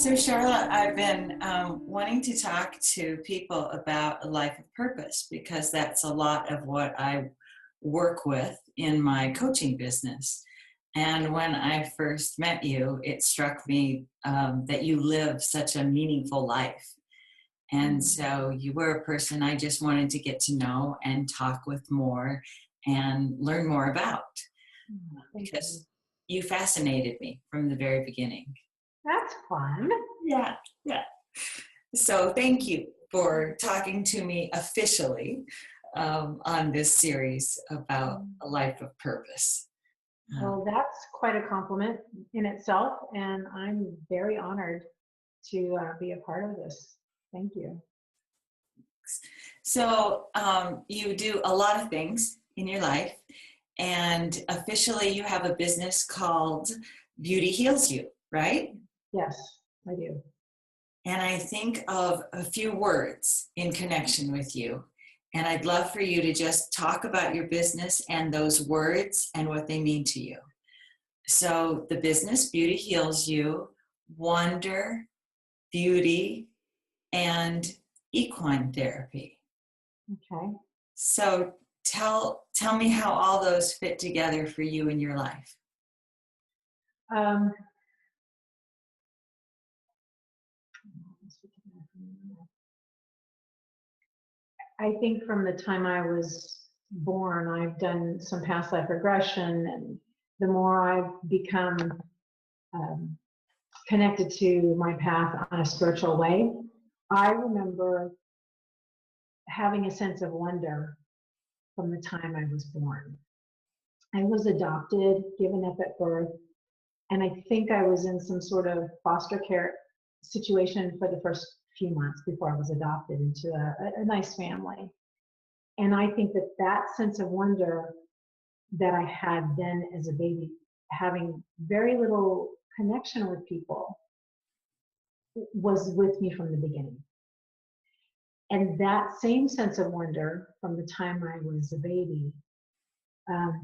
So, Charla, I've been wanting to talk to people about a life of purpose because that's a lot of what I work with in my coaching business. And when I first met you, it struck me that you live such a meaningful life. And so you were a person I just wanted to get to know and talk with more and learn more about because you fascinated me from the very beginning. That's fun. Yeah. So thank you for talking to me officially on this series about a life of purpose. Well, that's quite a compliment in itself, and I'm very honored to be a part of this. Thank you. So you do a lot of things in your life, and officially you have a business called Beauty Heals You, right? Yes, I do. And I think of a few words in connection with you. And I'd love for you to just talk about your business and those words and what they mean to you. So the business, Beauty Heals You, wonder, beauty, and equine therapy. Okay. So tell me how all those fit together for you in your life. I think from the time I was born, I've done some past life regression, and the more I've become connected to my path on a spiritual way, I remember having a sense of wonder from the time I was born. I was adopted, given up at birth, and I think I was in some sort of foster care situation for the first few months before I was adopted into a nice family. And I think that sense of wonder that I had then as a baby, having very little connection with people, was with me from the beginning. And that same sense of wonder from the time I was a baby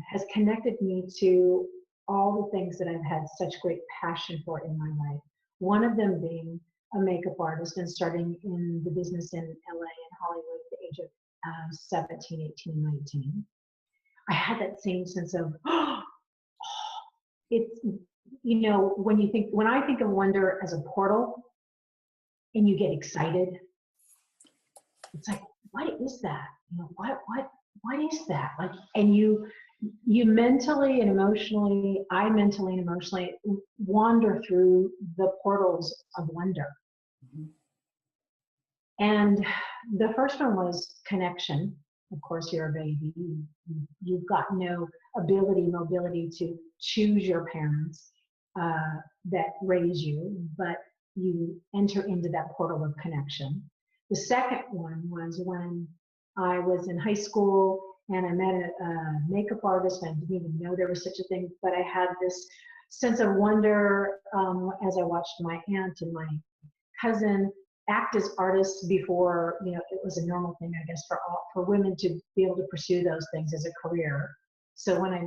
has connected me to all the things that I've had such great passion for in my life. One of them being a makeup artist and starting in the business in LA and Hollywood at the age of 17, 18, 19. I had that same sense of, it's, when I think of wonder as a portal and you get excited, it's like, what is that? What is that? Like, and you mentally and emotionally, I mentally and emotionally wander through the portals of wonder. Mm-hmm. And the first one was connection. Of course, you're a baby. You've got no mobility to choose your parents that raise you, but you enter into that portal of connection. The second one was when I was in high school and I met a makeup artist. I didn't even know there was such a thing, but I had this sense of wonder as I watched my aunt and my cousin act as artists before, it was a normal thing, I guess, for women to be able to pursue those things as a career. So when I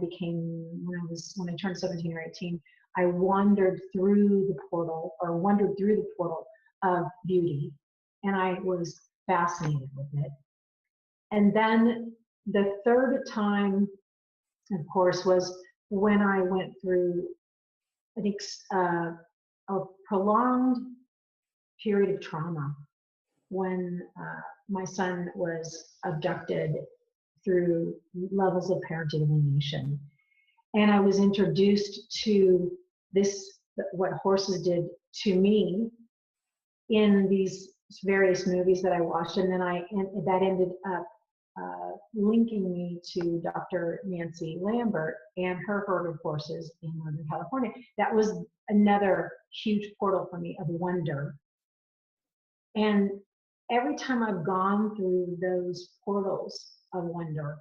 turned 17 or 18, I wandered through the portal of beauty, and I was fascinated with it. And then the third time, of course, was when I went through, I think, a prolonged period of trauma when my son was abducted through levels of parenting alienation. And I was introduced to what horses did to me in these various movies that I watched. And then that ended up linking me to Dr. Nancy Lambert and her herd of horses in Northern California. That was another huge portal for me of wonder. And every time I've gone through those portals of wonder,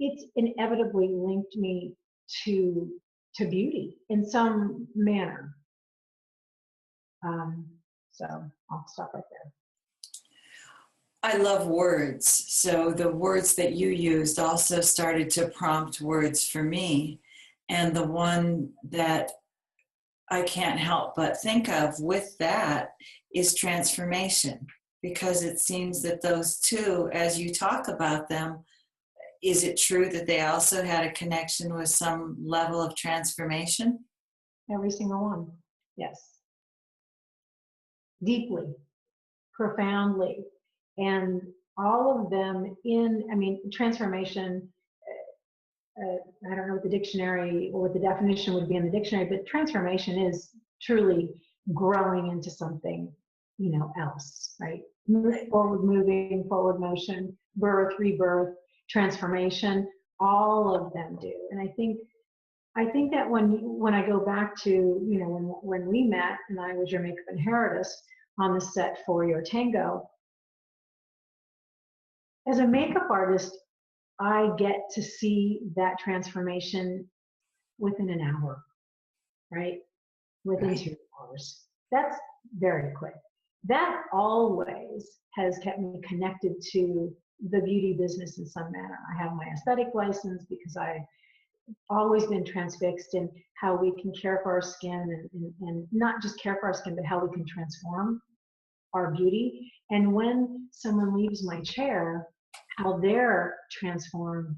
it's inevitably linked me to beauty in some manner. So I'll stop right there. I love words. So the words that you used also started to prompt words for me. And the one that I can't help but think of with that is transformation, because it seems that those two, as you talk about them, is it true that they also had a connection with some level of transformation? Every single one. Yes. Deeply, profoundly. And all of them I mean, transformation, I don't know what the dictionary or what the definition would be in the dictionary, but transformation is truly growing into something, else, right? Forward moving, forward motion, birth, rebirth, transformation, all of them do. And I think that when I go back to, when we met and I was your makeup and hair artist on the set for your tango, as a makeup artist, I get to see that transformation within an hour, right? Within Right. 2 hours. That's very quick. That always has kept me connected to the beauty business in some manner. I have my aesthetic license because I've always been transfixed in how we can care for our skin and not just care for our skin, but how we can transform our beauty. And when someone leaves my chair, how they're transformed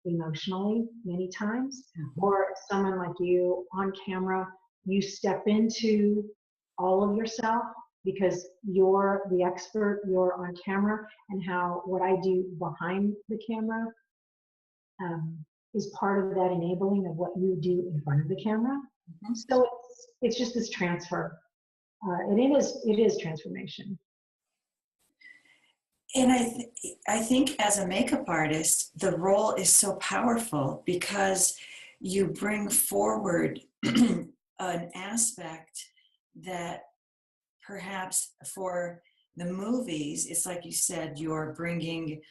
emotionally many times, or someone like you on camera, you step into all of yourself because you're the expert, you're on camera, and how what I do behind the camera um, is part of that enabling of what you do in front of the camera. Mhm. So it's just this transfer, and it is transformation. And I think as a makeup artist, the role is so powerful because you bring forward an aspect that perhaps for the movies, it's like you said, you're bringing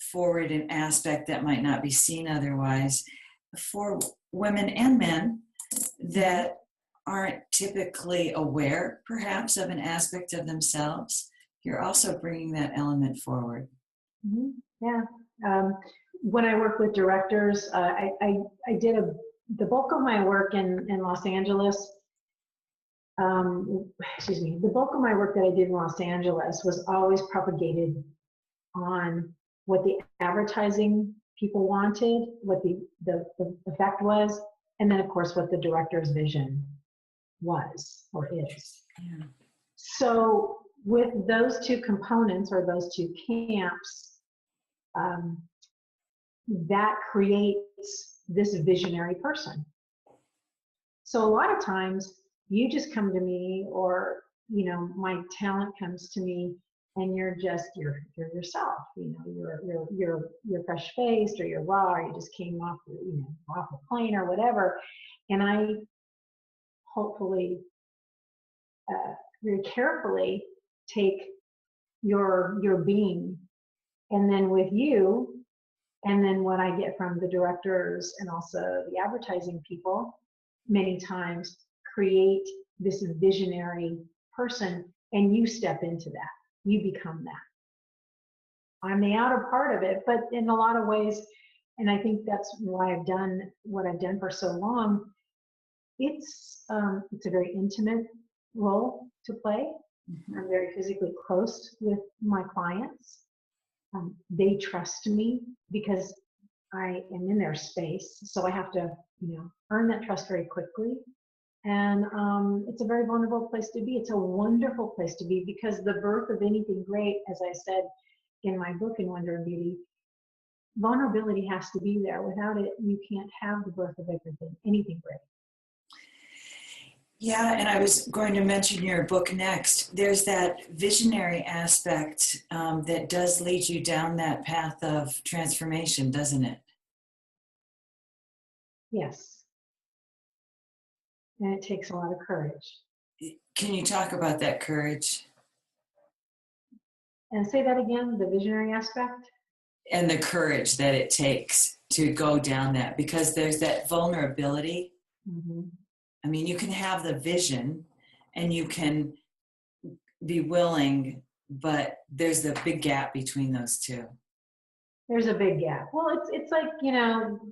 forward an aspect that might not be seen otherwise. For women and men that aren't typically aware, perhaps, of an aspect of themselves, you're also bringing that element forward. Mm-hmm. Yeah. When I work with directors, I did the bulk of my work in Los Angeles. The bulk of my work that I did in Los Angeles was always propagated on what the advertising people wanted, what the effect was, and then of course what the director's vision was or is. Yeah. So with those two components or those two camps, that creates this visionary person. So a lot of times you just come to me, or my talent comes to me, and you're yourself. You're fresh faced, or you're raw, or you just came off off a plane or whatever, and I hopefully very carefully take your being, and then with you, and then what I get from the directors and also the advertising people many times create this visionary person, and you step into that. You become that. I'm the outer part of it, but in a lot of ways, and I think that's why I've done what I've done for so long, it's a very intimate role to play. Mm-hmm. I'm very physically close with my clients. They trust me because I am in their space, so I have to, earn that trust very quickly. And it's a very vulnerable place to be. It's a wonderful place to be, because the birth of anything great, as I said in my book, In Wonder and Beauty, vulnerability has to be there. Without it, you can't have the birth of anything great. Yeah, and I was going to mention your book next. There's that visionary aspect that does lead you down that path of transformation, doesn't it? Yes. And it takes a lot of courage. Can you talk about that courage? And say that again, the visionary aspect? And the courage that it takes to go down that, because there's that vulnerability. Mm-hmm. I mean, you can have the vision and you can be willing, but there's the big gap between those two. There's a big gap. Well, it's like,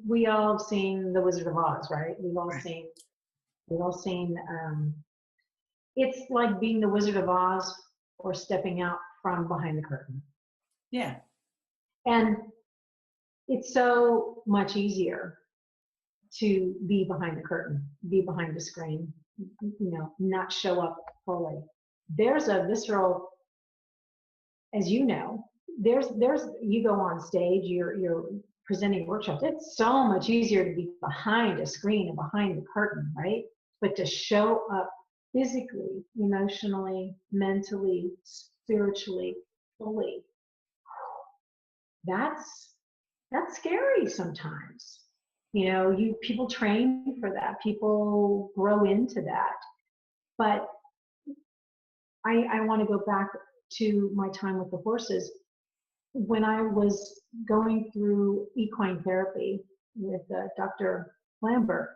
we all have seen The Wizard of Oz, right? We've all Right. seen We've all seen, it's like being the Wizard of Oz or stepping out from behind the curtain. Yeah. And it's so much easier to be behind the curtain, be behind the screen, not show up fully. There's a visceral, as you know, there's you go on stage, you're presenting workshops. It's so much easier to be behind a screen and behind the curtain, right? But to show up physically, emotionally, mentally, spiritually, fully, that's scary sometimes. People train for that. People grow into that. But I want to go back to my time with the horses. When I was going through equine therapy with Dr. Lambert,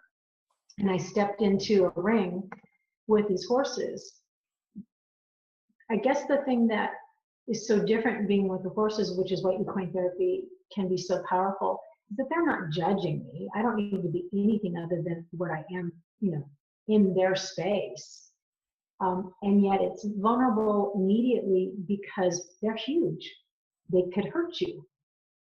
and I stepped into a ring with these horses, I guess the thing that is so different being with the horses, which is why equine therapy can be so powerful, is that they're not judging me. I don't need to be anything other than what I am, in their space. And yet it's vulnerable immediately because they're huge. They could hurt you.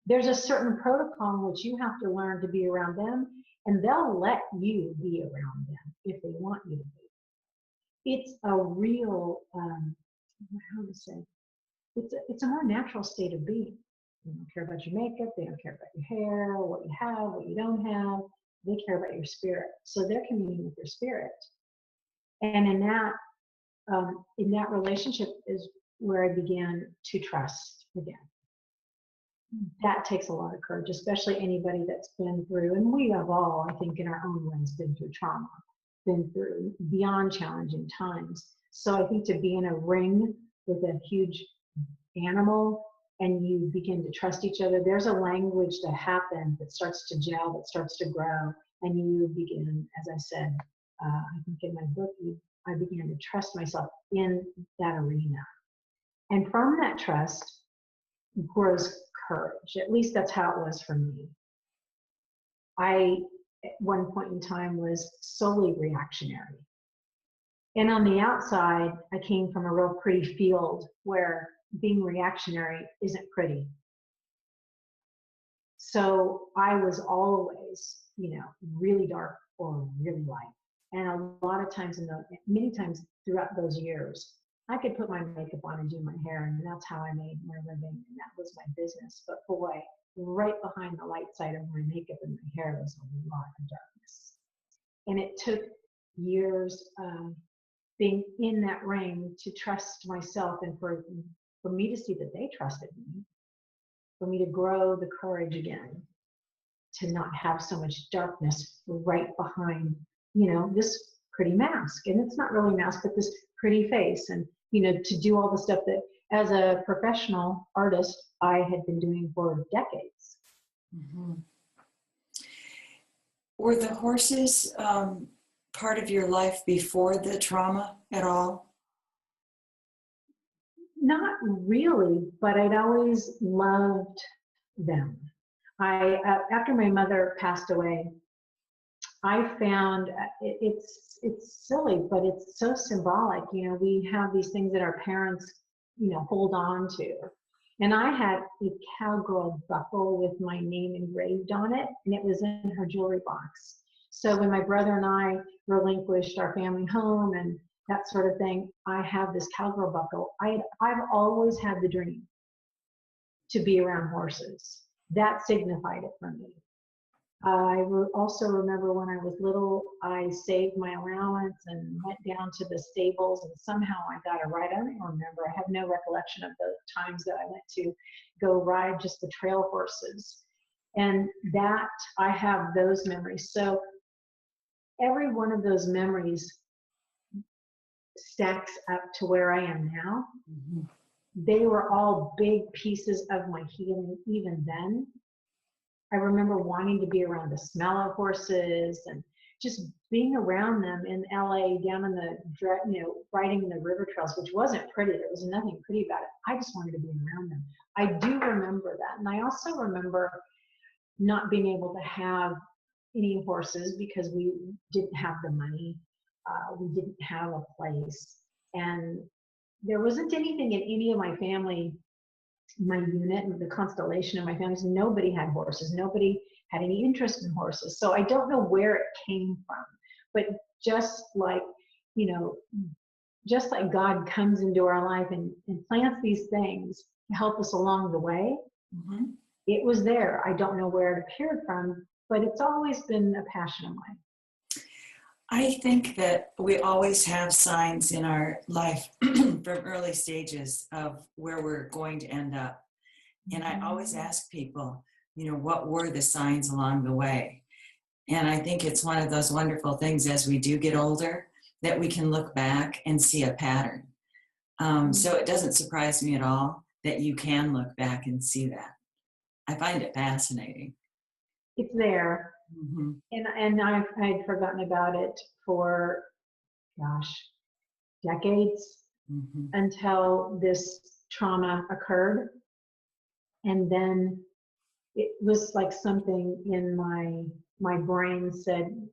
There's a certain protocol in which you have to learn to be around them, and they'll let you be around them if they want you to be. It's a real, how to say, it's a more natural state of being. They don't care about your makeup. They don't care about your hair, what you have, what you don't have. They care about your spirit. So they're communing with your spirit. And in that relationship is where I began to trust again. That takes a lot of courage, especially anybody that's been through, and we have all, I think, in our own ways, been through trauma, been through beyond challenging times. So I think to be in a ring with a huge animal and you begin to trust each other, there's a language that happens that starts to gel, that starts to grow, and you begin, as I said, I think in my book, I began to trust myself in that arena. And from that trust grows courage. At least that's how it was for me. I, at one point in time, was solely reactionary. And on the outside, I came from a real pretty field where being reactionary isn't pretty. So I was always, really dark or really light. And a lot of times, many times throughout those years, I could put my makeup on and do my hair, and that's how I made my living, and that was my business. But boy, right behind the light side of my makeup and my hair was a lot of darkness. And it took years of being in that ring to trust myself, and for me to see that they trusted me, for me to grow the courage again, to not have so much darkness right behind, this pretty mask. And it's not really a mask, but this pretty face. And, to do all the stuff that as a professional artist, I had been doing for decades. Mm-hmm. Were the horses part of your life before the trauma at all? Not really, but I'd always loved them. After my mother passed away, I found it's silly, but it's so symbolic. We have these things that our parents, hold on to. And I had a cowgirl buckle with my name engraved on it, and it was in her jewelry box. So when my brother and I relinquished our family home and that sort of thing, I have this cowgirl buckle. I've always had the dream to be around horses. That signified it for me. I also remember when I was little, I saved my allowance and went down to the stables, and somehow I got a ride. I don't even remember. I have no recollection of the times that I went to go ride just the trail horses. And that, I have those memories. So every one of those memories stacks up to where I am now. Mm-hmm. They were all big pieces of my healing even then. I remember wanting to be around the smell of horses and just being around them in LA, down in the, riding the river trails, which wasn't pretty. There was nothing pretty about it. I just wanted to be around them. I do remember that. And I also remember not being able to have any horses because we didn't have the money. We didn't have a place. And there wasn't anything in any of my family, my unit, and the constellation of my family. So nobody had horses. Nobody had any interest in horses. So I don't know where it came from. But just like, you know, just like God comes into our life and plants these things to help us along the way, Mm-hmm. it was there. I don't know where it appeared from, but it's always been a passion of mine. I think that we always have signs in our life from early stages of where we're going to end up. And I always ask people, you know, what were the signs along the way? And I think it's one of those wonderful things as we do get older that we can look back and see a pattern. So it doesn't surprise me at all that you can look back and see that. I find it fascinating. It's there. Mm-hmm. And I'd forgotten about it for, gosh, decades, Mm-hmm. until this trauma occurred. And then it was like something in my brain said,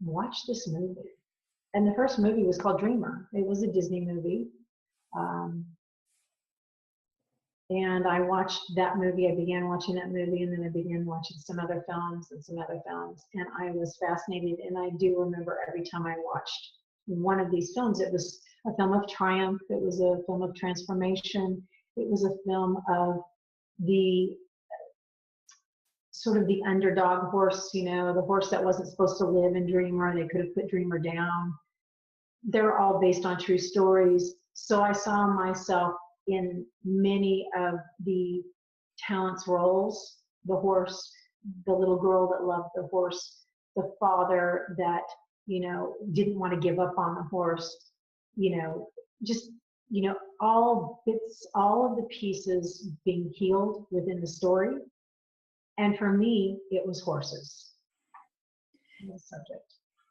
watch this movie. And the first movie was called Dreamer. It was a Disney movie. And I watched that movie. I began watching that movie, and then I began watching some other films and some other films. And I was fascinated. And I do remember every time I watched one of these films, it was a film of triumph. It was a film of transformation. It was a film of the sort of the underdog horse, you know, the horse that wasn't supposed to live in Dreamer. They could have put Dreamer down. They're all based on true stories. So I saw myself in many of the talents roles: the horse, the little girl that loved the horse, the father that, you know, didn't want to give up on the horse, you know, just, you know, all bits, all of the pieces being healed within the story. And for me, it was horses, the subject.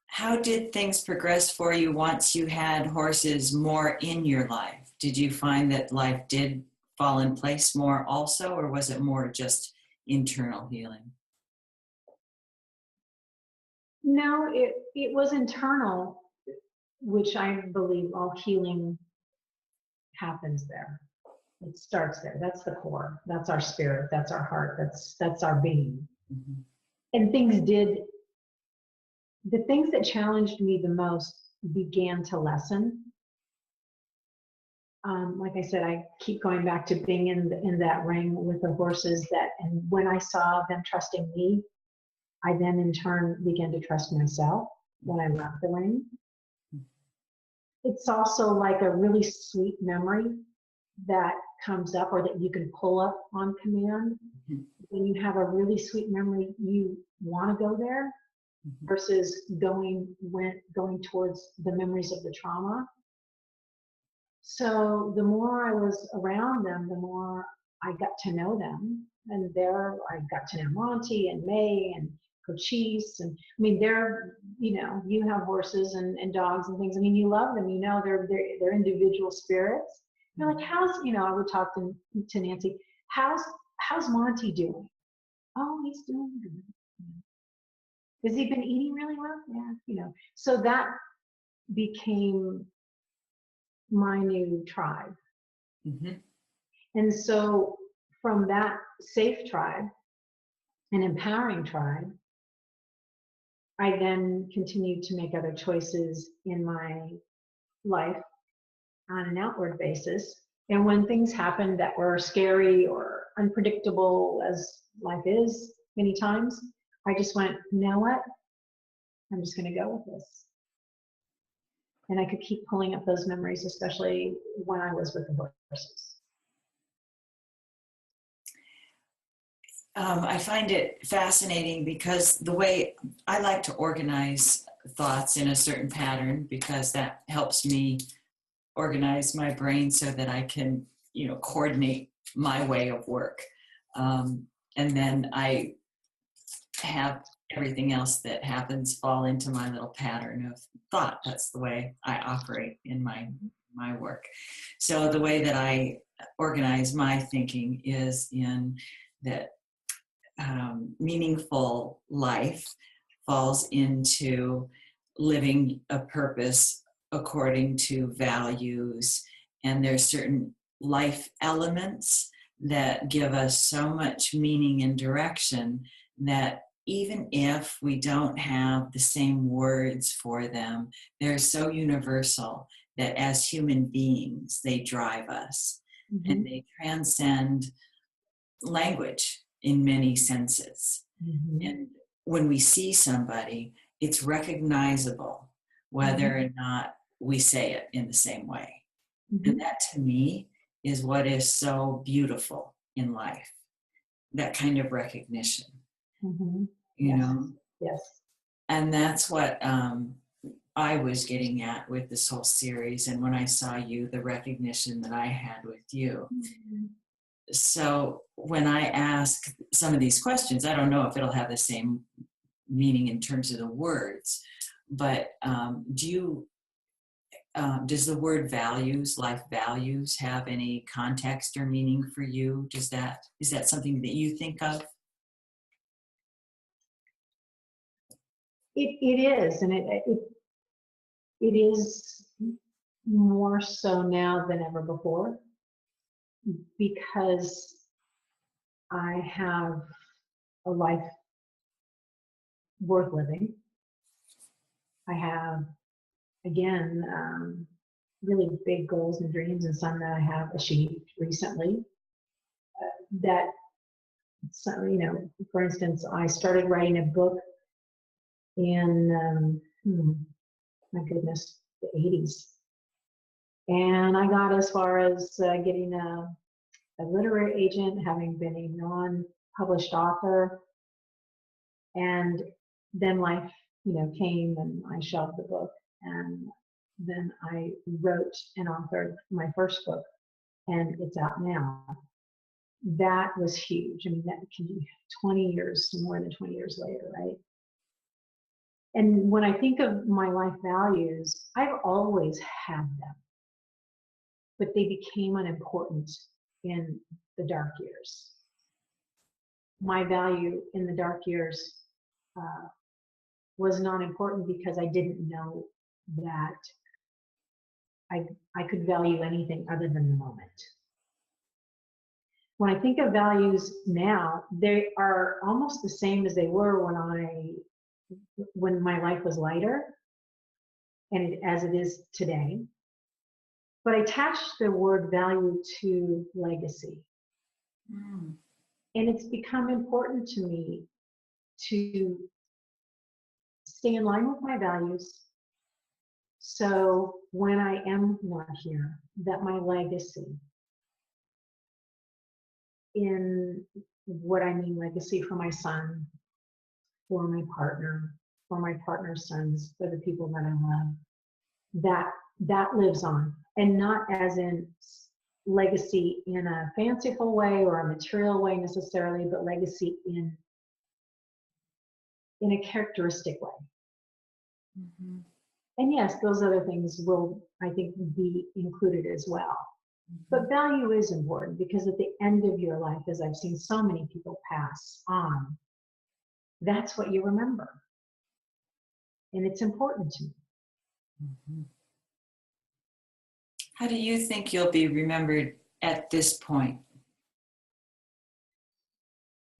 How did things progress for you once you had horses more in your life? Did you find that life did fall in place more also, or was it more just internal healing? No, it was internal, which I believe all healing happens there. It starts there. That's the core. That's our spirit. That's our heart. That's our being. Mm-hmm. And the things that challenged me the most began to lessen. Like I said, I keep going back to being in that ring with the horses, and when I saw them trusting me, I then in turn began to trust myself when I left the ring. It's also like a really sweet memory that comes up, or that you can pull up on command. Mm-hmm. When you have a really sweet memory, you want to go there, mm-hmm. versus going towards the memories of the trauma. So the more I was around them, the more I got to know them. And there I got to know Monty and May and Cochise. And I mean, they're, you know, you have horses and dogs and things. I mean, you love them, you know, they're individual spirits. You're like, you know, I would talk to Nancy, how's Monty doing? Oh, he's doing good. Has he been eating really well? Yeah, you know. So that became my new tribe. Mm-hmm. And so from that safe tribe, an empowering tribe, I then continued to make other choices in my life on an outward basis. And when things happened that were scary or unpredictable, as life is many times, I just went, you know what? I'm just going to go with this. And I could keep pulling up those memories, especially when I was with the horses. I find it fascinating because the way I like to organize thoughts in a certain pattern, because that helps me organize my brain so that I can, you know, coordinate my way of work. And then I have everything else that happens fall into my little pattern of thought. That's the way I operate in my work. So the way that I organize my thinking is in that meaningful life falls into living a purpose according to values, and there's certain life elements that give us so much meaning and direction that even if we don't have the same words for them, they're so universal that as human beings, they drive us. Mm-hmm. And they transcend language in many senses. Mm-hmm. And when we see somebody, it's recognizable whether or not we say it in the same way. Mm-hmm. And that, to me, is what is so beautiful in life, that kind of recognition. Mm-hmm. You Yes. know? Yes. And that's what I was getting at with this whole series. And when I saw you, the recognition that I had with you. Mm-hmm. So when I ask some of these questions, I don't know if it'll have the same meaning in terms of the words, but does the word values, life values, have any context or meaning for you? Is that something that you think of? It is, and it is more so now than ever before, because I have a life worth living. I have, again, really big goals and dreams, and some that I have achieved recently. That, you know, for instance, I started writing a book in, my goodness, the 80s. And I got as far as getting a literary agent, having been a non-published author. And then life, you know, came and I shelved the book. And then I wrote and authored my first book, and it's out now. That was huge. I mean, that can be 20 years, more than 20 years later, right? And when I think of my life values, I've always had them, but they became unimportant in the dark years. My value in the dark years was not important because I didn't know that I could value anything other than the moment. When I think of values now, they are almost the same as they were when my life was lighter, and as it is today. But I attach the word value to legacy. Mm. And it's become important to me to stay in line with my values. So when I am not here, that my legacy, in what I mean legacy, for my son, for my partner, for my partner's sons, for the people that I love, that lives on. And not as in legacy in a fanciful way or a material way necessarily, but legacy in a characteristic way. Mm-hmm. And yes, those other things will, I think, be included as well. Mm-hmm. But value is important, because at the end of your life, as I've seen so many people pass on, that's what you remember. And it's important to me. Mm-hmm. How do you think you'll be remembered at this point?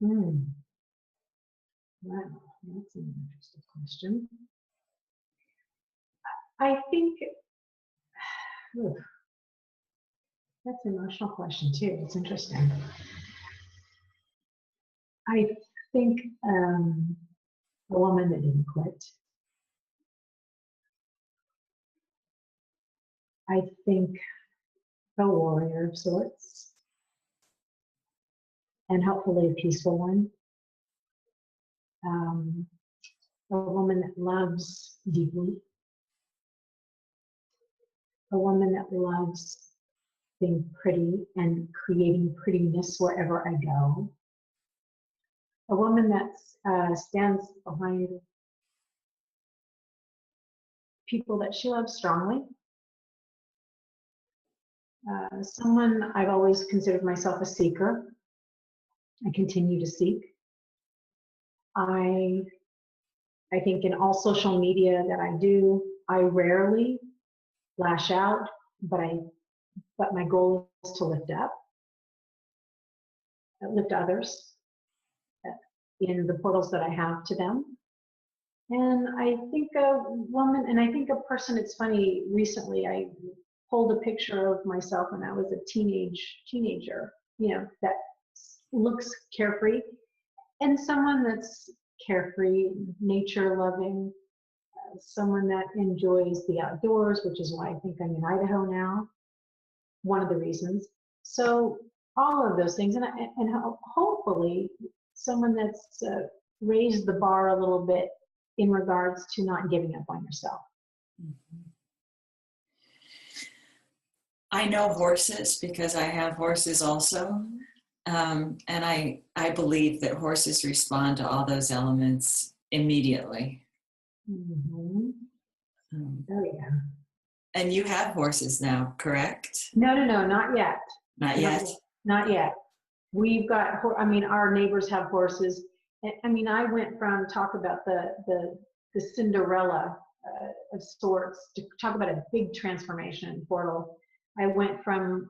Wow, that's an interesting question. I think, that's an emotional question too. It's interesting. I think a woman that didn't quit. I think a warrior of sorts, and hopefully a peaceful one. A woman that loves deeply. A woman that loves being pretty and creating prettiness wherever I go. A woman that stands behind people that she loves strongly. Someone I've always considered myself a seeker. I continue to seek. I I think in all social media that I do, I rarely lash out, but my goal is to lift others in the portals that I have to them. And I think a person, it's funny, recently I pulled a picture of myself when I was a teenager, that looks carefree, and someone that's carefree, nature loving, someone that enjoys the outdoors, which is why I think I'm in Idaho now, one of the reasons. So all of those things, and hopefully someone that's raised the bar a little bit in regards to not giving up on yourself. Mm-hmm. I know horses because I have horses also. And I believe that horses respond to all those elements immediately. Mm-hmm. Oh, yeah. And you have horses now, correct? No, not yet. Not yet? Not yet. We've got, our neighbors have horses. I went from talk about the Cinderella of sorts to talk about a big transformation portal. I went from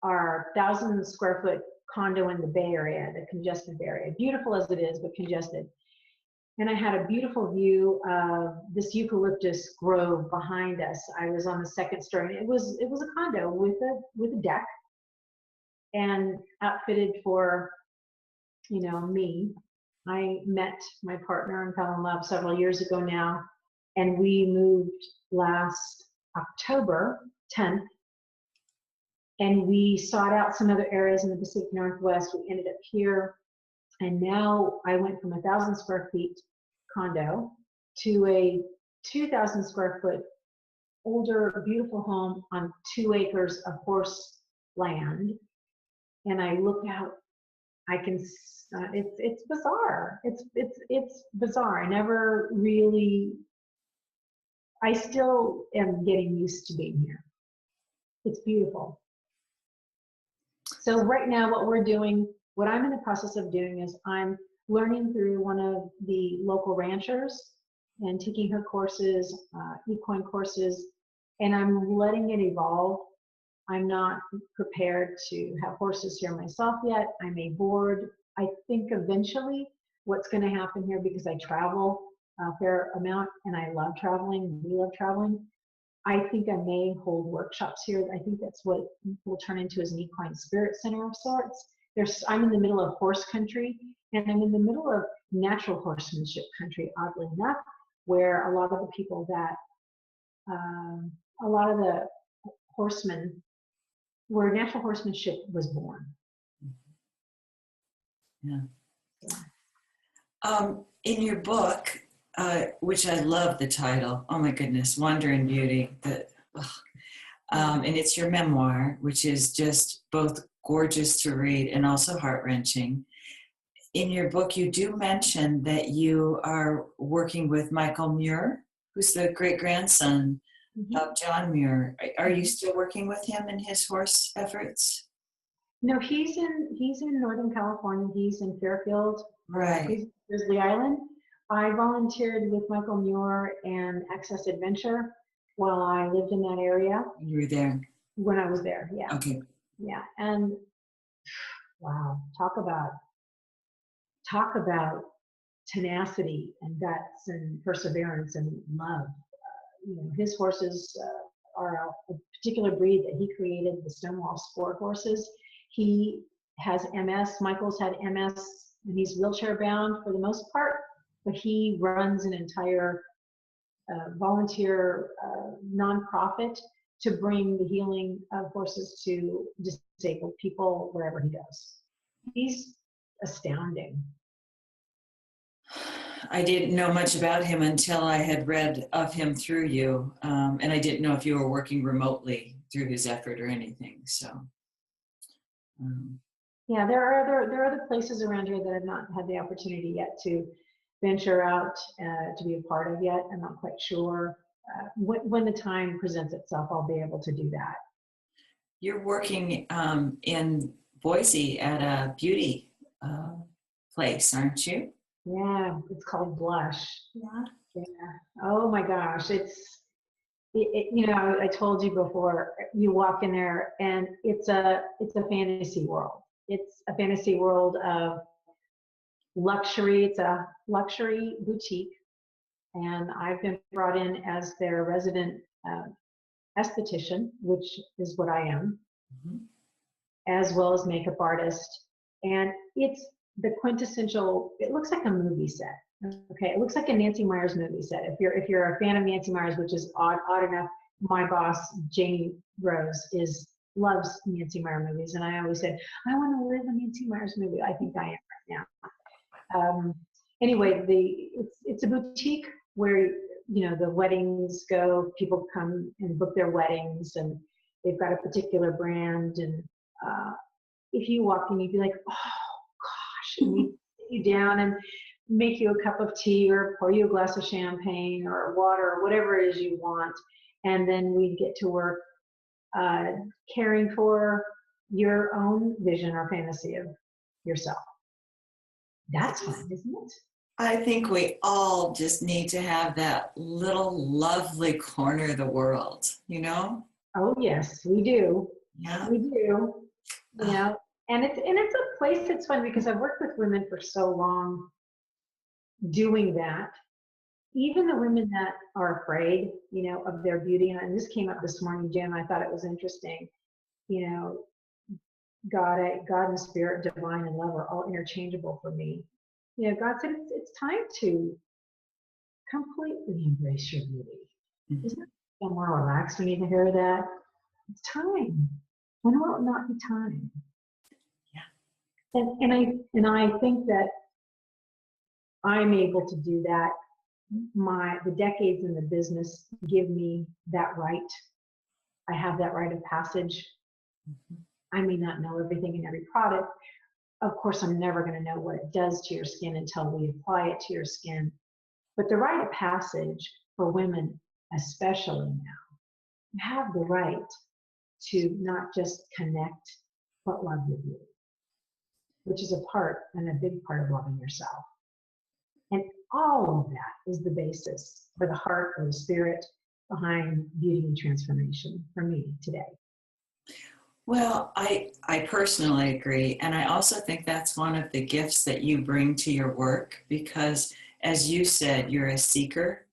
our 1,000 square foot condo in the Bay Area, the congested Bay Area, beautiful as it is, but congested. And I had a beautiful view of this eucalyptus grove behind us. I was on the second story. It was a condo with a deck and outfitted for, me. I met my partner and fell in love several years ago now, and we moved last October 10th. And we sought out some other areas in the Pacific Northwest. We ended up here. And now I went from 1,000 square feet condo to a 2,000 square foot older, beautiful home on 2 acres of horse land. And I look out, it's bizarre. It's bizarre. I still am getting used to being here. It's beautiful. So right now what I'm in the process of doing is I'm learning through one of the local ranchers and taking her courses, equine courses, and I'm letting it evolve. I'm not prepared to have horses here myself yet. I'm a board. I think eventually what's going to happen here, because I travel a fair amount and I love traveling, we love traveling, I think I may hold workshops here. I think that's what will turn into as an equine spirit center of sorts. I'm in the middle of horse country, and I'm in the middle of natural horsemanship country, oddly enough, where a lot of the people that, a lot of the horsemen, where natural horsemanship was born. Yeah. In your book, which I love the title, oh my goodness, Wonder and Beauty, and it's your memoir, which is just both gorgeous to read and also heart-wrenching. In your book, you do mention that you are working with Michael Muir, who's the great-grandson of John Muir. Are you still working with him in his horse efforts? No, he's in Northern California. He's in Fairfield, right, Grizzly Island. I volunteered with Michael Muir and Access Adventure while I lived in that area. You were there? When I was there, yeah. Okay. Yeah, and wow, talk about tenacity and guts and perseverance and love. His horses are a particular breed that he created, the Stonewall Sport horses. He has MS. Michael's had MS, and he's wheelchair bound for the most part, but he runs an entire volunteer nonprofit to bring the healing of horses to disabled people wherever he goes. He's astounding. I didn't know much about him until I had read of him through you, and I didn't know if you were working remotely through his effort or anything. So, yeah, there are other places around here that I've not had the opportunity yet to venture out to be a part of yet. I'm not quite sure. When the time presents itself, I'll be able to do that. You're working in Boise at a beauty place, aren't you? Yeah, it's called blush. Yeah. Yeah. Oh my gosh, you know, I told you before, you walk in there and it's a fantasy world. It's a fantasy world of luxury. It's a luxury boutique, and I've been brought in as their resident uh, esthetician, which is what I am, Mhm. as well as makeup artist. And it's the quintessential, it looks like a movie set. Okay, it looks like a Nancy Meyers movie set. If you're a fan of Nancy Meyers, which is odd enough, my boss, Janie Rose, loves Nancy Meyer movies. And I always said, I want to live a Nancy Meyers movie. I think I am right now. Anyway, it's a boutique where the weddings go. People come and book their weddings, and they've got a particular brand. And uh, if you walk in, you'd be like, oh gosh, and we sit you down and make you a cup of tea or pour you a glass of champagne or water or whatever it is you want, and then we get to work uh, caring for your own vision or fantasy of yourself. That's fun, isn't it? I think we all just need to have that little lovely corner of the world, you know? Oh yes, we do. Yeah. We do. You Ah, know, and it's a place that's fun because I've worked with women for so long doing that. Even the women that are afraid, of their beauty, and this came up this morning, Jim. I thought it was interesting. You know, God and spirit, divine and love are all interchangeable for me. God said it's time to completely embrace your beauty. mhm. Isn't it feel more relaxed when you hear that? It's time. When will it not be time? Yeah. And I think that I'm able to do that. The decades in the business give me that right. I have that rite of passage. Mhm. I may not know everything in every product. Of course, I'm never going to know what it does to your skin until we apply it to your skin. But the rite of passage for women, especially now, you have the right to not just connect, but love your beauty, which is a part and a big part of loving yourself. And all of that is the basis for the heart or the spirit behind beauty and transformation for me today. Well, I personally agree. And I also think that's one of the gifts that you bring to your work because, as you said, you're a seeker.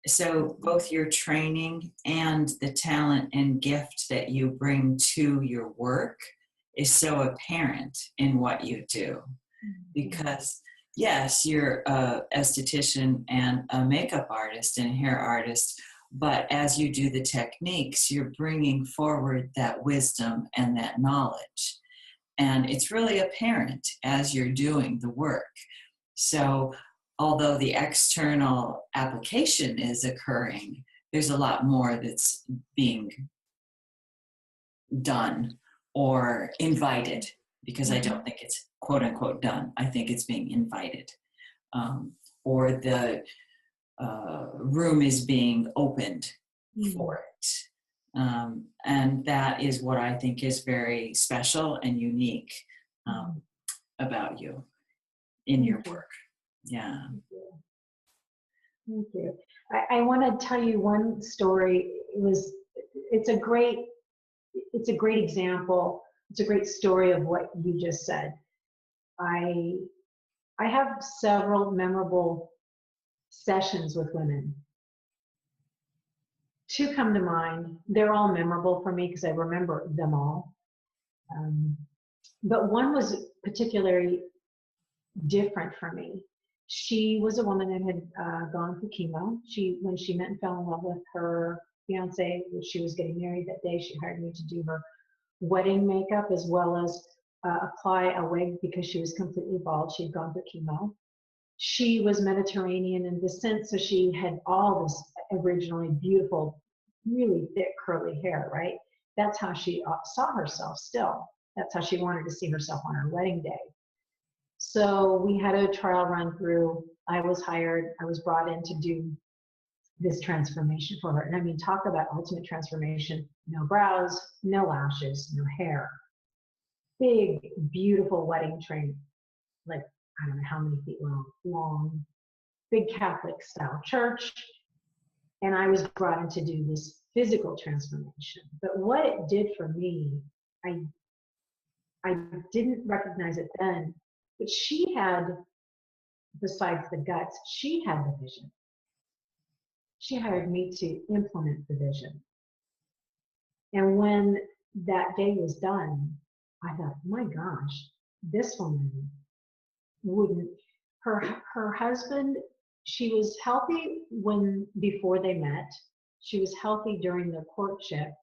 So both your training and the talent and gift that you bring to your work is so apparent in what you do. Because yes, you're a esthetician and a makeup artist and hair artist, but as you do the techniques, you're bringing forward that wisdom and that knowledge. And it's really apparent as you're doing the work. So although the external application is occurring, there's a lot more that's being done or invited because I don't think it's quote unquote done. I think it's being invited. Or the room is being opened for it. And that is what I think is very special and unique about you in your Thank you. work. Yeah. Thank you. Thank you. I want to tell you one story. It's a great, it's a great example. It's a great story of what you just said. I I have several memorable sessions with women. Two come to mind. They're all memorable for me because I remember them all. Um, but one was particularly different for me. She was a woman that had gone through chemo. When she met and fell in love with her fiance, she was getting married that day. She hired me to do her wedding makeup as well as apply a wig because she was completely bald. She'd gone through chemo. She was Mediterranean in descent, so she had all this originally beautiful, really thick curly hair, right? That's how she saw herself still. That's how she wanted to see herself on her wedding day. So we had a trial run through. I was hired, I was brought in to do this transformation for her. And I mean, talk about ultimate transformation. No brows, no lashes, no hair. Big, beautiful wedding train, like I don't know how many feet long, big Catholic style church. And I was brought in to do this physical transformation. But what it did for me, I didn't recognize it then, but she had, besides the guts, she had the vision. She hired me to implement the vision. And when that day was done, I thought, my gosh, this woman wouldn't, her husband, she was healthy before they met. She was healthy during the courtship.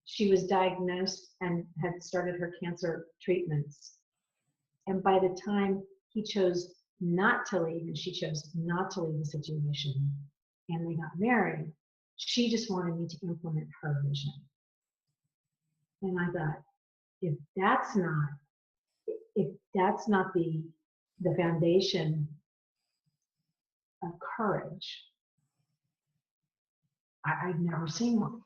She was diagnosed and had started her cancer treatments. And by the time he chose not to leave, and she chose not to leave the situation, and they got married, she just wanted me to implement her vision. And I thought, if that's not the foundation of courage, I've never seen one.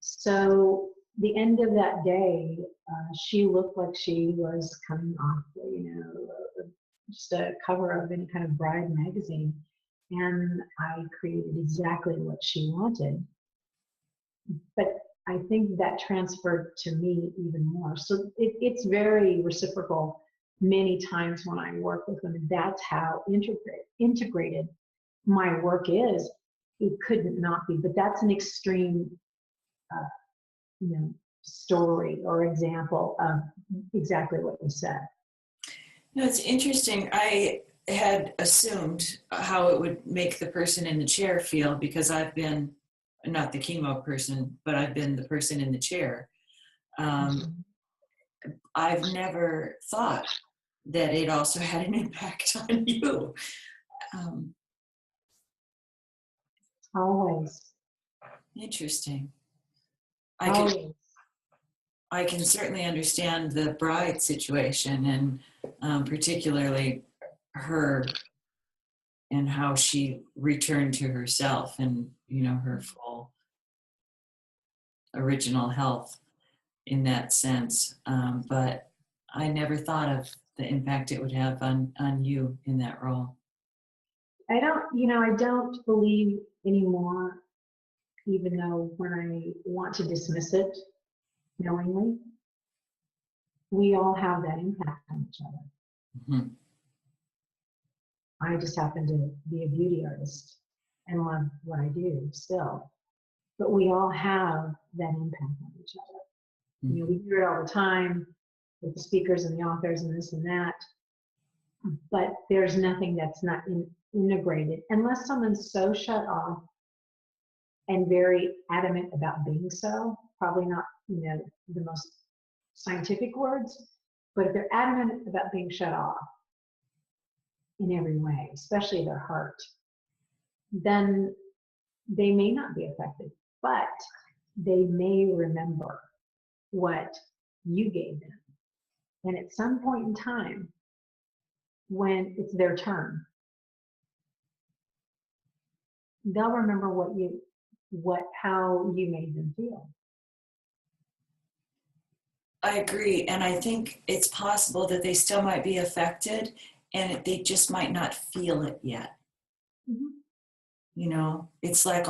So the end of that day, she looked like she was coming off, just a cover of any kind of bride magazine. And I created exactly what she wanted. But I think that transferred to me even more. So it's very reciprocal many times when I work with women. That's how integrated my work is. It couldn't not be, but that's an extreme story or example of exactly what you said. No, it's interesting. I had assumed how it would make the person in the chair feel, because I've been not the chemo person, but I've been the person in the chair. I've never thought that it also had an impact on you. Always. Interesting. Always. I can certainly understand the bride situation, and particularly her and how she returned to herself and, her full original health in that sense. But I never thought of the impact it would have on you in that role. I don't believe anymore, even though when I want to dismiss it knowingly, we all have that impact on each other. Mm-hmm. I just happen to be a beauty artist and love what I do still. But we all have that impact on each other. Mm-hmm. We hear it all the time with the speakers and the authors and this and that. But there's nothing that's not integrated unless someone's so shut off and very adamant about being so. Probably not, the most scientific words, but if they're adamant about being shut off in every way, especially their heart, then they may not be affected, but they may remember what you gave them. And at some point in time, when it's their turn, they'll remember how you made them feel. I agree. And I think it's possible that they still might be affected and they just might not feel it yet. Mm-hmm. It's like,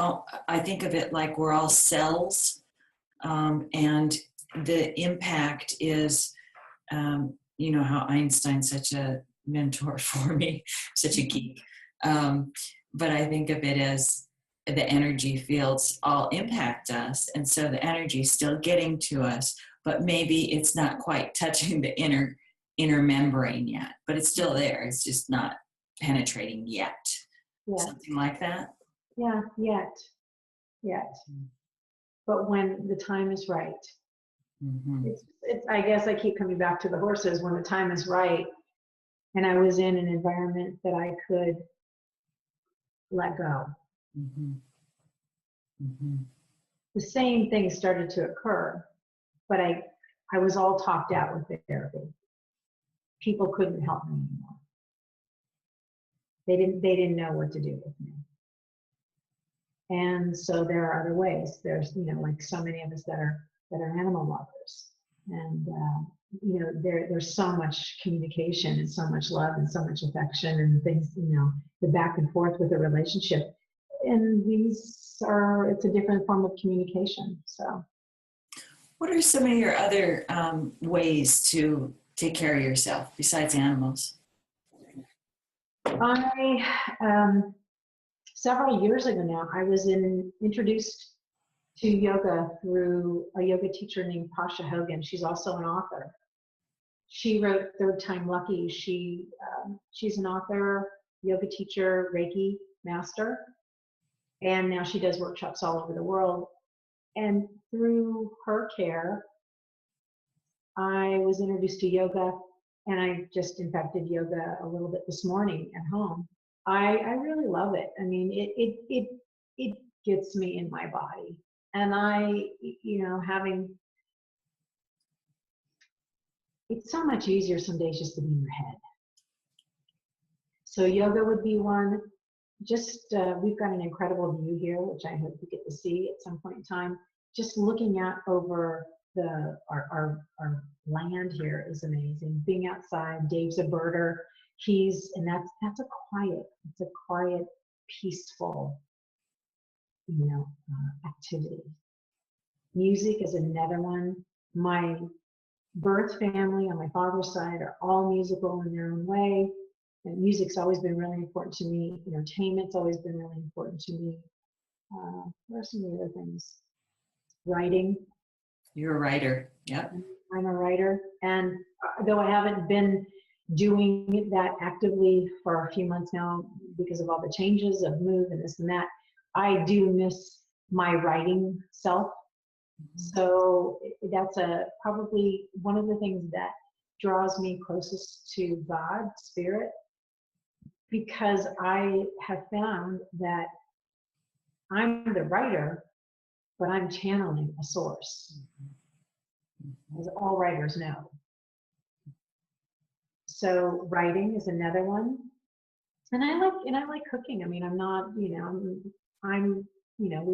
I think of it like we're all cells, and the impact is, how Einstein's such a mentor for me, such a geek. But I think of it as the energy fields all impact us. And so the energy is still getting to us, but maybe it's not quite touching the inner membrane yet, but it's still there. It's just not penetrating yet. Yeah. Something like that. Yeah, yet. But when the time is right, mm-hmm. It's, I guess I keep coming back to the horses. When the time is right, and I was in an environment that I could let go. Mm-hmm. Mm-hmm. The same thing started to occur, but I was all talked out with the therapy. People couldn't help me anymore. They didn't know what to do with me. And so there are other ways. There's, like so many of us that are animal lovers. And there's so much communication and so much love and so much affection and things, the back and forth with a relationship. And it's a different form of communication. So. What are some of your other ways to take care of yourself besides animals? Several years ago now, I was introduced to yoga through a yoga teacher named Pasha Hogan. She's also an author. She wrote Third Time Lucky. She's an author, yoga teacher, Reiki master, and now she does workshops all over the world. And through her care, I was introduced to yoga, and I just in fact did yoga a little bit this morning at home. I really love it. I mean, it gets me in my body, and it's so much easier some days just to be in your head. So yoga would be one. Just we've got an incredible view here, which I hope you get to see at some point in time. Just looking out over our land here is amazing. Being outside, Dave's a birder. That's a quiet, peaceful, activity. Music is another one. My birth family on my father's side are all musical in their own way. And music's always been really important to me. Entertainment's always been really important to me. What are some of the other things? Writing. You're a writer. Yep. I'm a writer. And though I haven't been doing that actively for a few months now because of all the changes of move and this and that, I do miss my writing self. So that's probably one of the things that draws me closest to God, Spirit, because I have found that I'm the writer, but I'm channeling a source, as all writers know. So writing is another one, and I like cooking. I mean, I'm not, we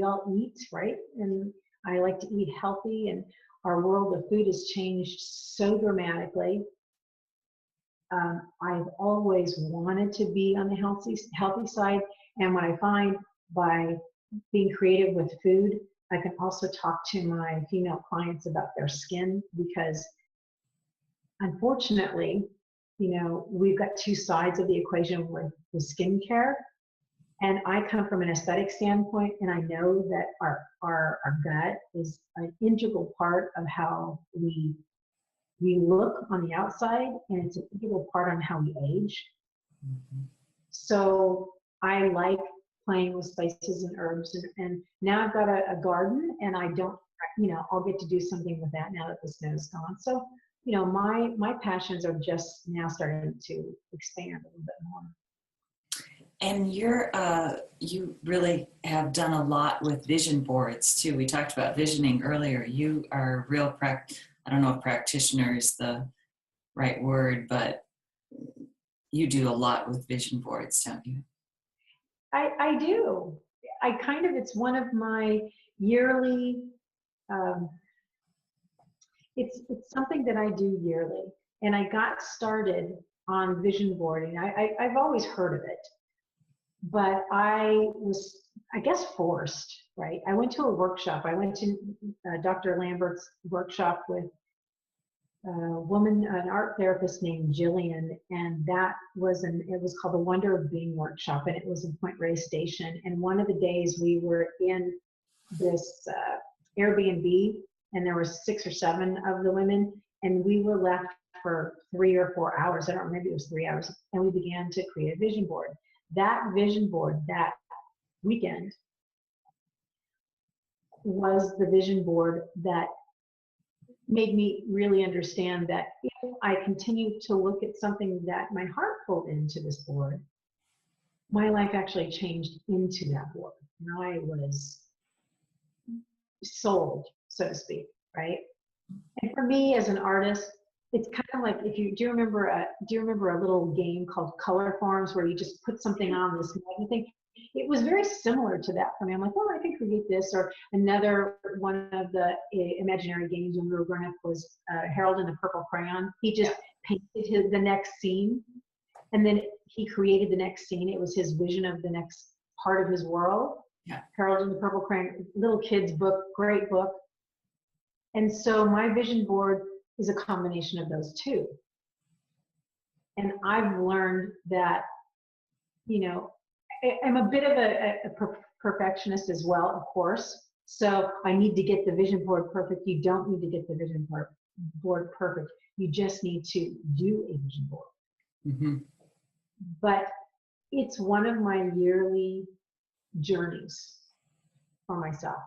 all eat, right? And I like to eat healthy, and our world of food has changed so dramatically. I've always wanted to be on the healthy side, and what I find by being creative with food, I can also talk to my female clients about their skin, because unfortunately, we've got two sides of the equation with skincare. And I come from an aesthetic standpoint, and I know that our gut is an integral part of how we look on the outside, and it's an integral part on how we age. Mm-hmm. So I like playing with spices and herbs, and now I've got a garden, and I don't, I'll get to do something with that now that the snow's gone. So, my passions are just now starting to expand a little bit more. And you really have done a lot with vision boards too. We talked about visioning earlier. You are a real I don't know if practitioner is the right word, but you do a lot with vision boards, don't you? I do. It's one of my yearly, it's something that I do yearly. And I got started on vision boarding. I've always heard of it, but I was, I guess, forced, right? I went to a workshop. I went to Dr. Lambert's workshop with a woman, an art therapist named Jillian, and it was called the Wonder of Being workshop, and it was in Point Reyes Station. And one of the days we were in this Airbnb, and there were 6 or 7 of the women, and we were left for 3 or 4 hours. I don't remember, maybe it was 3 hours, and we began to create a vision board. That vision board that weekend was the vision board that made me really understand that if I continued to look at something that my heart pulled into this board, my life actually changed into that board. And I was sold, so to speak, right? And for me as an artist, it's kind of like, do you remember a little game called Color Forms, where you just put something on this magnet thing? it was very similar to that for me. I'm like, well, I can create this. Or another one of the imaginary games when we were growing up was Harold and the Purple Crayon. He just painted the next scene, and then he created the next scene. It was his vision of the next part of his world. Yeah. Harold and the Purple Crayon, little kid's book, great book. And so my vision board is a combination of those two. And I've learned that, I'm a bit of a perfectionist as well, of course. So I need to get the vision board perfect. You don't need to get the vision board perfect. You just need to do a vision board. Mm-hmm. But it's one of my yearly journeys for myself.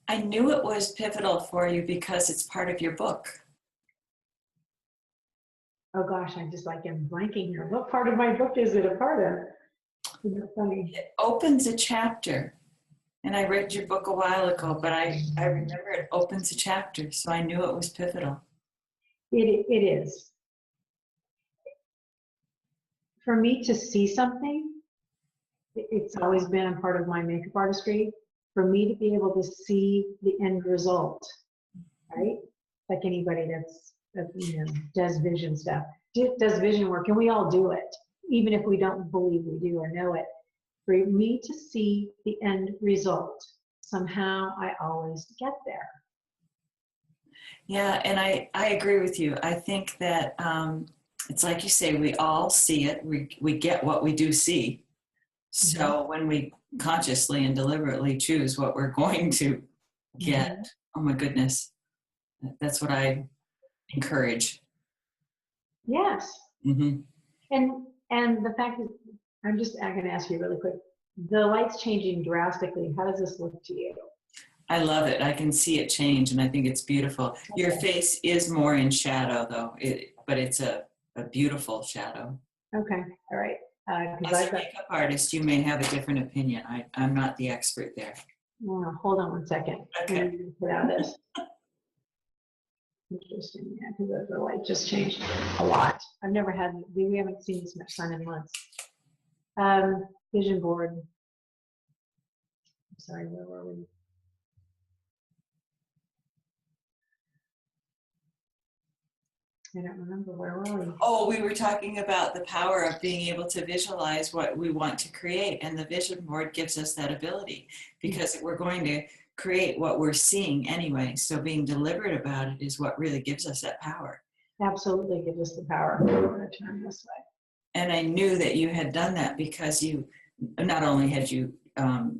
I knew it was pivotal for you because it's part of your book. Oh gosh, I'm blanking here. What part of my book is it a part of? Isn't it funny? It opens a chapter. And I read your book a while ago, but I remember it opens a chapter, so I knew it was pivotal. It is. For me to see something, it's always been a part of my makeup artistry. For me to be able to see the end result, right? Like anybody that does vision stuff, does vision work, and we all do it, even if we don't believe we do or know it. For me to see the end result, somehow I always get there. Yeah, and I agree with you. I think that it's like you say, we all see it. We get what we do see. So when we consciously and deliberately choose what we're going to get, oh my goodness, that's what I encourage. Yes. Mm-hmm. And the fact is, I'm going to ask you really quick. The light's changing drastically. How does this look to you? I love it. I can see it change, and I think it's beautiful. Okay. Your face is more in shadow, though, but it's a beautiful shadow. Okay. All right. As a makeup artist, you may have a different opinion. I'm not the expert there. Oh, hold on one second. Okay. Put out this. Interesting, yeah, because the light just changed a lot. We haven't seen this much sun in months. Vision board. I'm sorry, where were we? I don't remember, where were we? Oh, we were talking about the power of being able to visualize what we want to create, and the vision board gives us that ability because we're going to create what we're seeing anyway. So being deliberate about it is what really gives us that power. Absolutely gives us the power. I'm going to turn this way. And I knew that you had done that because you not only had you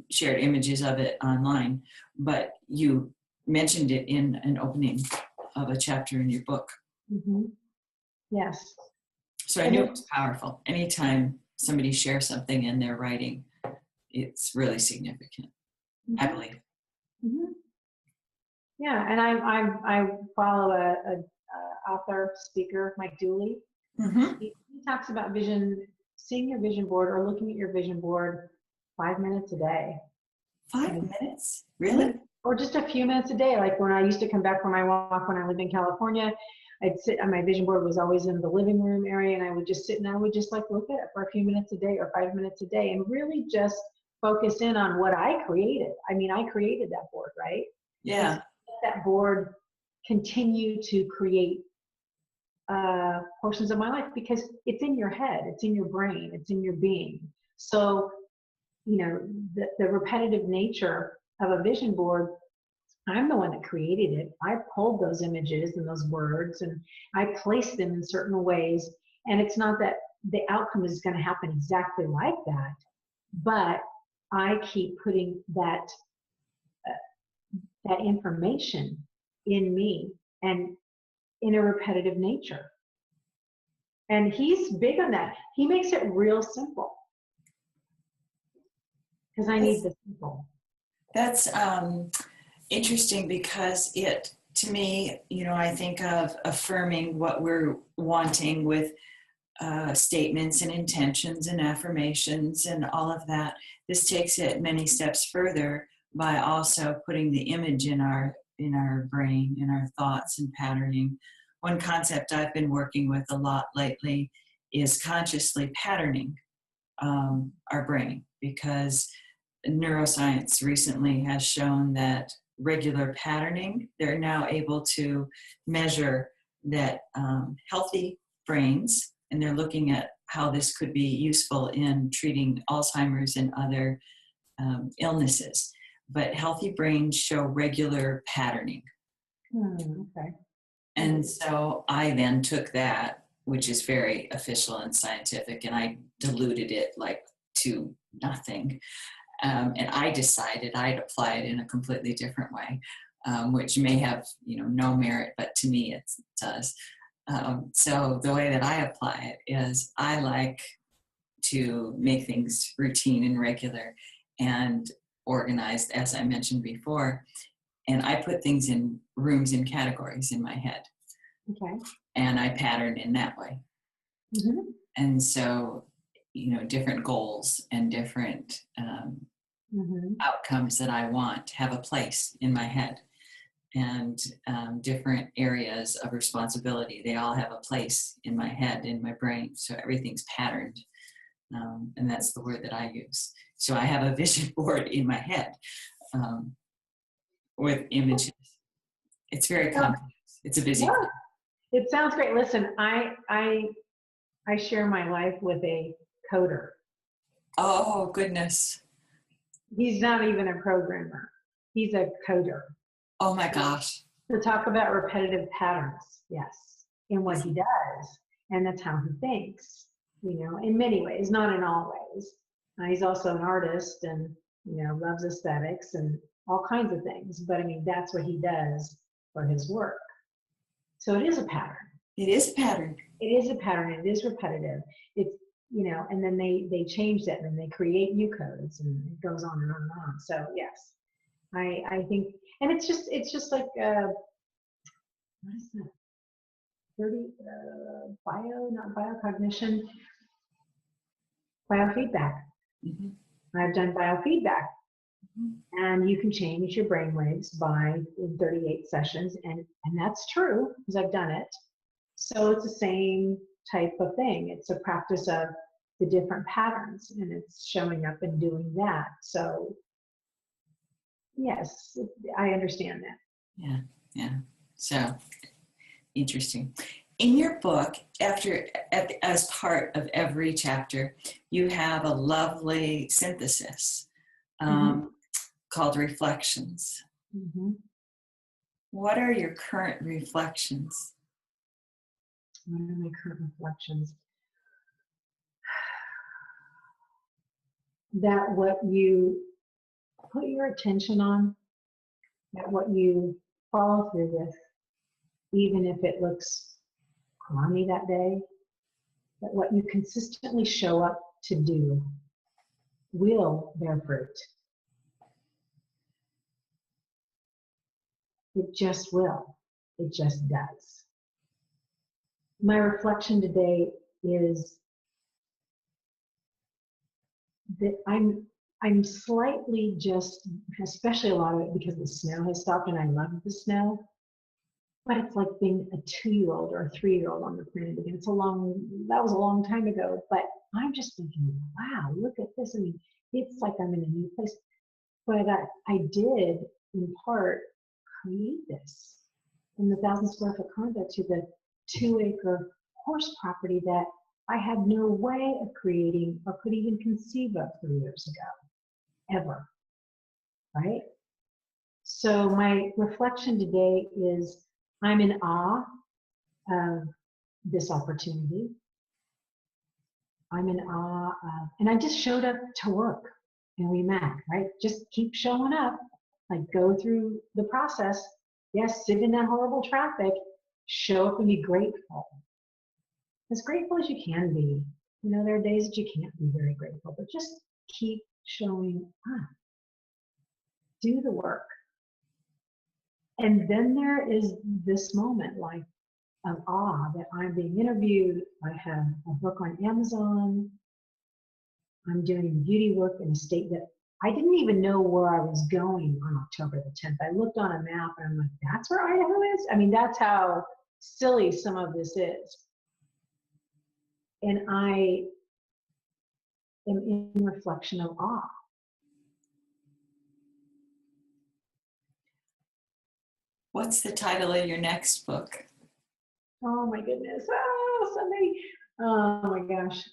shared images of it online, but you mentioned it in an opening of a chapter in your book. Mm-hmm. Yes. So I knew it was powerful. Anytime somebody shares something in their writing, it's really significant, I believe. Mm-hmm. Yeah, and I follow a author, speaker, Mike Dooley. Mm-hmm. He talks about seeing your vision board or looking at your vision board 5 minutes a day. 5 minutes? Really? Or just a few minutes a day. Like when I used to come back from my walk when I lived in California, I'd sit on my vision board was always in the living room area, and I would just sit and I would just look at it for a few minutes a day or 5 minutes a day and really just focus in on what I created. I mean, I created that board, right? Yeah. And that board continue to create portions of my life because it's in your head, it's in your brain, it's in your being. So, the repetitive nature of a vision board, I'm the one that created it. I pulled those images and those words and I placed them in certain ways. And it's not that the outcome is going to happen exactly like that, but I keep putting that information in me and in a repetitive nature. And he's big on that. He makes it real simple because I need the simple. That's interesting because it, to me, I think of affirming what we're wanting with statements and intentions and affirmations and all of that. This takes it many steps further by also putting the image in our brain, in our thoughts and patterning. One concept I've been working with a lot lately is consciously patterning our brain, because neuroscience recently has shown that regular patterning, they're now able to measure that healthy brains, and they're looking at how this could be useful in treating Alzheimer's and other illnesses. But healthy brains show regular patterning. Okay. And so I then took that, which is very official and scientific, and I diluted it like to nothing. And I decided I'd apply it in a completely different way, which may have, no merit, but to me it does. So the way that I apply it is I like to make things routine and regular and organized, as I mentioned before. And I put things in rooms and categories in my head. Okay. And I pattern in that way. Mm-hmm. And so, different goals and different outcomes that I want have a place in my head. And different areas of responsibility, they all have a place in my head, in my brain. So everything's patterned. And that's the word that I use. So I have a vision board in my head with images. It's very complex. It's a busy thing. It sounds great. Listen, I share my life with a coder. Oh, goodness. He's not even a programmer. He's a coder. Oh, my gosh. To talk about repetitive patterns, yes, in what he does. And that's how he thinks, in many ways, not in all ways. He's also an artist and, loves aesthetics and all kinds of things. But, that's what he does for his work. So it is a pattern. It is a pattern. It is a pattern. It is repetitive. It's, and then they change that and they create new codes and it goes on and on and on. So yes, I think, and it's just like, what is that? 30, not biocognition, biofeedback. Mm-hmm. I've done biofeedback. Mm-hmm. And you can change your brainwaves in 38 sessions. And that's true because I've done it. So it's the same type of thing. It's a practice of the different patterns and it's showing up and doing that. So yes, I understand that. Yeah. So interesting. In your book, as part of every chapter, you have a lovely synthesis called Reflections. Mm-hmm. What are your current reflections? What are my current reflections? That what you put your attention on, that what you follow through with, even if it looks crummy that day, that what you consistently show up to do will bear fruit. It just will. It just does. My reflection today is that I'm slightly just, especially a lot of it because the snow has stopped and I love the snow, but it's like being a 2-year-old or a 3-year-old on the planet again. That was a long time ago, but I'm just thinking, wow, look at this. It's like I'm in a new place. But I did, in part, create this from the 1,000 square foot condo to the 2-acre horse property that I had no way of creating or could even conceive of 3 years ago, ever, right? So my reflection today is I'm in awe of this opportunity. I'm in awe of, and I just showed up to work and we met, right? Just keep showing up, like go through the process. Yes, sit in that horrible traffic, show up and be grateful. As grateful as you can be. There are days that you can't be very grateful, but just keep showing up. Do the work. And then there is this moment like of awe that I'm being interviewed. I have a book on Amazon. I'm doing beauty work in a state that I didn't even know where I was going on October the 10th. I looked on a map and I'm like, that's where Idaho is? That's how silly some of this is. And I am in reflection of awe. What's the title of your next book? Oh my goodness. Oh, somebody. Oh my gosh.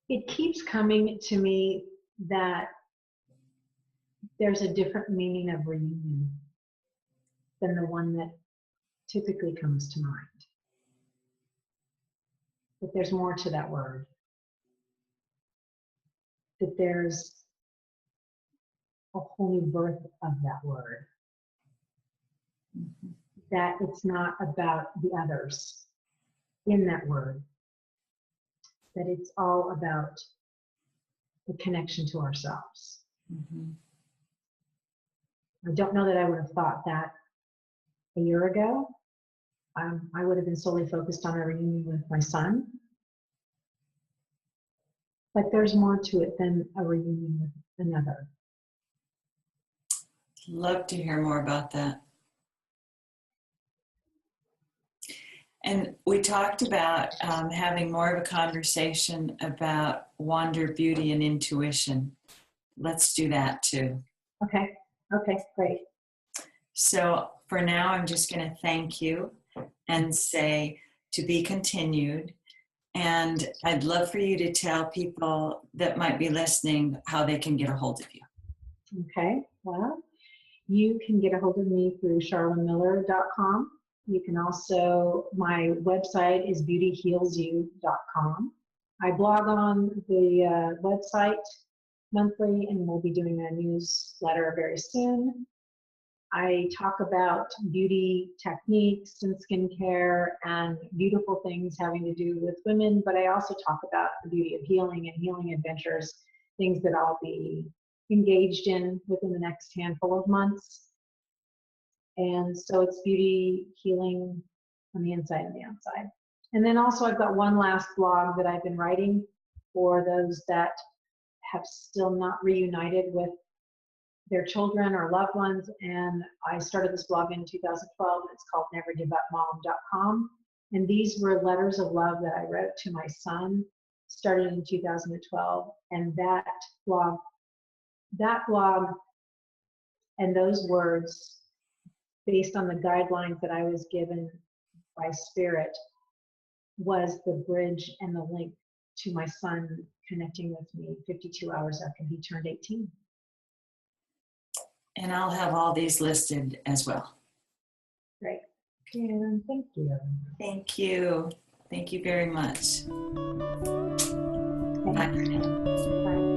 It keeps coming to me that there's a different meaning of reunion than the one that typically comes to mind. That there's more to that word. That there's a whole new birth of that word. Mm-hmm. That it's not about the others in that word. That it's all about the connection to ourselves. Mm-hmm. I don't know that I would have thought that a year ago. I would have been solely focused on a reunion with my son. But there's more to it than a reunion with another. Love to hear more about that. And we talked about having more of a conversation about wonder, beauty, and intuition. Let's do that too. Okay, great. So for now, I'm just going to thank you and say to be continued. And I'd love for you to tell people that might be listening how they can get a hold of you. Okay, well, you can get a hold of me through charlamiller.com. You can also, my website is beautyhealsyou.com. I blog on the website monthly, and we'll be doing a newsletter very soon. I talk about beauty techniques and skincare and beautiful things having to do with women, but I also talk about the beauty of healing and healing adventures, things that I'll be engaged in within the next handful of months. And so it's beauty healing on the inside and the outside. And then also I've got one last blog that I've been writing for those that have still not reunited with their children or loved ones. And I started this blog in 2012. And it's called nevergiveupmom.com. And these were letters of love that I wrote to my son, started in 2012. And that blog and those words, based on the guidelines that I was given by Spirit, was the bridge and the link to my son connecting with me 52 hours after he turned 18. And I'll have all these listed as well. Great. And thank you. Thank you. Thank you very much. Okay. Bye for now. Bye.